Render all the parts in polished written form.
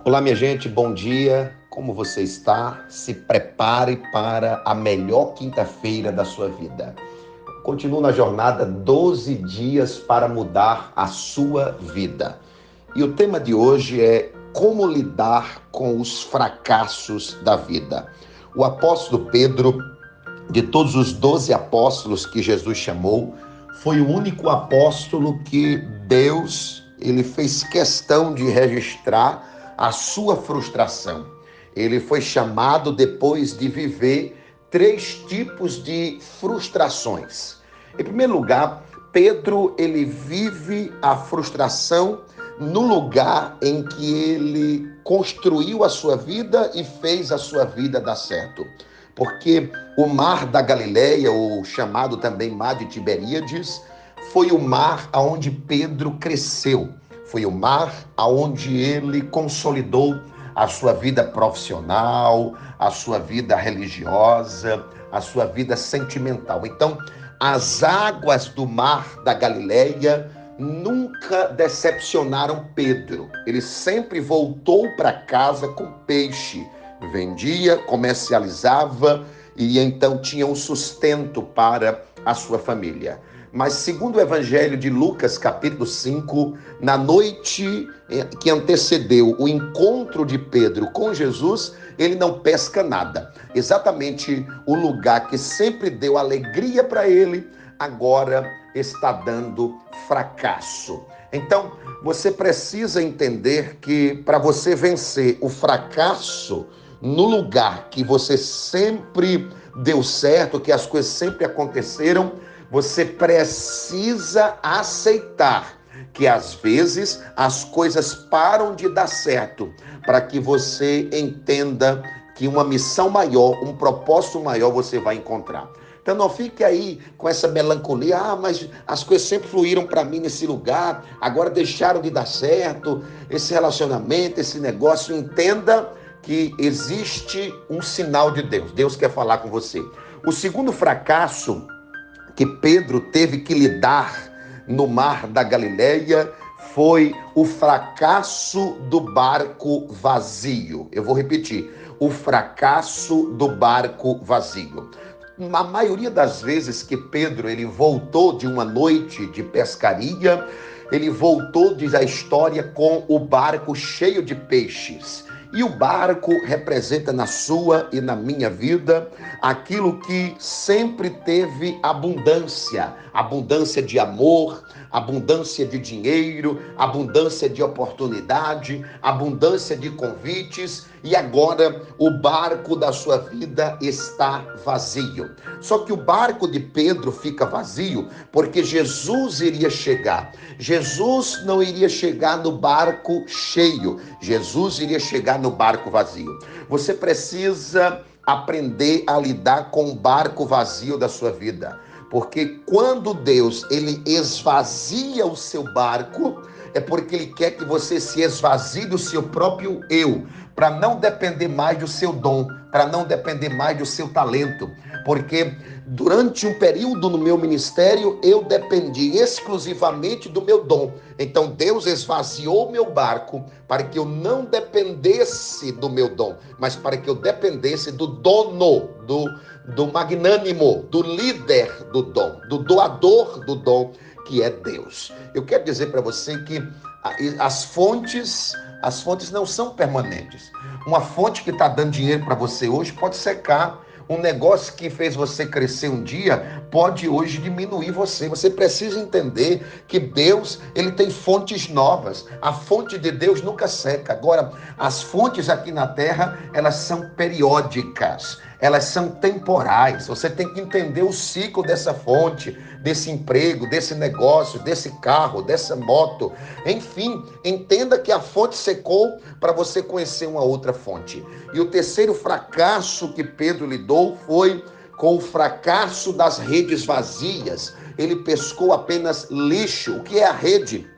Olá, minha gente, bom dia. Como você está? Se prepare para a melhor quinta-feira da sua vida. Continuo na jornada 12 dias para mudar a sua vida. E o tema de hoje é como lidar com os fracassos da vida. O apóstolo Pedro, de todos os 12 apóstolos que Jesus chamou, foi o único apóstolo que Deus ele fez questão de registrar a sua frustração. Ele foi chamado depois de viver 3 tipos de frustrações. Em primeiro lugar, Pedro ele vive a frustração no lugar em que ele construiu a sua vida e fez a sua vida dar certo. Porque o mar da Galileia, ou chamado também mar de Tiberíades, foi o mar aonde Pedro cresceu. Foi o mar aonde ele consolidou a sua vida profissional, a sua vida religiosa, a sua vida sentimental. Então, as águas do mar da Galileia nunca decepcionaram Pedro. Ele sempre voltou para casa com peixe. Vendia, comercializava e então tinha um sustento para a sua família. Mas segundo o Evangelho de Lucas, capítulo 5, na noite que antecedeu o encontro de Pedro com Jesus, ele não pesca nada. Exatamente o lugar que sempre deu alegria para ele, agora está dando fracasso. Então, você precisa entender que para você vencer o fracasso no lugar que você sempre deu certo, que as coisas sempre aconteceram, você precisa aceitar que às vezes as coisas param de dar certo, para que você entenda que uma missão maior, um propósito maior você vai encontrar. Então não fique aí com essa melancolia, mas as coisas sempre fluíram para mim nesse lugar, agora deixaram de dar certo, esse relacionamento, esse negócio. Entenda que existe um sinal de Deus. Deus quer falar com você. O segundo fracasso que Pedro teve que lidar no mar da Galileia foi o fracasso do barco vazio. Eu vou repetir, o fracasso do barco vazio. A maioria das vezes que Pedro ele voltou de uma noite de pescaria, ele voltou, diz a história, com o barco cheio de peixes. E o barco representa na sua e na minha vida aquilo que sempre teve abundância. Abundância de amor, abundância de dinheiro, abundância de oportunidade, abundância de convites. E agora o barco da sua vida está vazio. Só que o barco de Pedro fica vazio porque Jesus iria chegar. Jesus não iria chegar no barco cheio. Jesus iria chegar no barco vazio. Você precisa aprender a lidar com o barco vazio da sua vida. Porque quando Deus ele esvazia o seu barco, é porque ele quer que você se esvazie do seu próprio eu, para não depender mais do seu dom, para não depender mais do seu talento. Porque durante um período no meu ministério, eu dependi exclusivamente do meu dom. Então Deus esvaziou o meu barco para que eu não dependesse do meu dom, mas para que eu dependesse do dono, do magnânimo, do líder do dom, do doador do dom, que é Deus. Eu quero dizer para você que as fontes não são permanentes. Uma fonte que está dando dinheiro para você hoje pode secar. Um negócio que fez você crescer um dia pode hoje diminuir você. Você precisa entender que Deus, ele tem fontes novas. A fonte de Deus nunca seca. Agora, as fontes aqui na terra, elas são periódicas. Elas são temporais. Você tem que entender o ciclo dessa fonte, desse emprego, desse negócio, desse carro, dessa moto. Enfim, entenda que a fonte secou para você conhecer uma outra fonte. E o terceiro fracasso que Pedro lidou foi com o fracasso das redes vazias. Ele pescou apenas lixo. O que é a rede?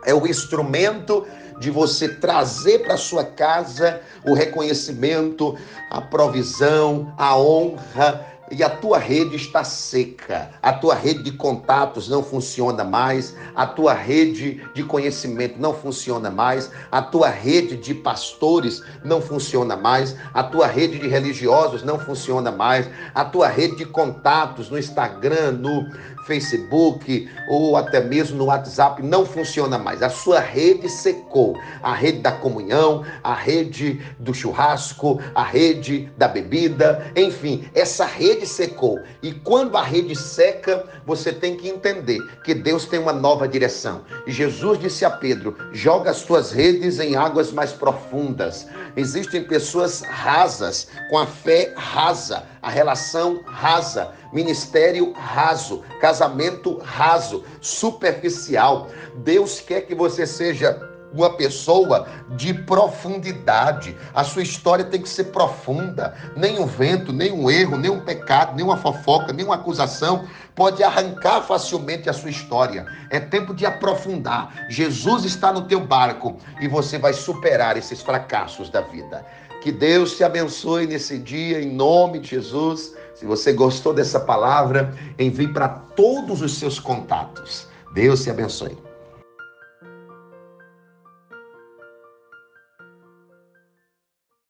É o instrumento de você trazer para sua casa o reconhecimento, a provisão, a honra, e a tua rede está seca, a tua rede de contatos não funciona mais, a tua rede de conhecimento não funciona mais, a tua rede de pastores não funciona mais, a tua rede de religiosos não funciona mais, a tua rede de contatos no Instagram, no Facebook ou até mesmo no WhatsApp não funciona mais. A sua rede secou, a rede da comunhão, a rede do churrasco, a rede da bebida, enfim, essa rede secou. E quando a rede seca, você tem que entender que Deus tem uma nova direção. E Jesus disse a Pedro: joga as tuas redes em águas mais profundas. Existem pessoas rasas, com a fé rasa, a relação rasa, ministério raso, casamento raso, superficial. Deus quer que você seja uma pessoa de profundidade. A sua história tem que ser profunda. Nem um vento, nem um erro, nem um pecado, nem uma fofoca, nem uma acusação pode arrancar facilmente a sua história. É tempo de aprofundar. Jesus está no teu barco e você vai superar esses fracassos da vida. Que Deus te abençoe nesse dia, em nome de Jesus. Se você gostou dessa palavra, envie para todos os seus contatos. Deus te abençoe.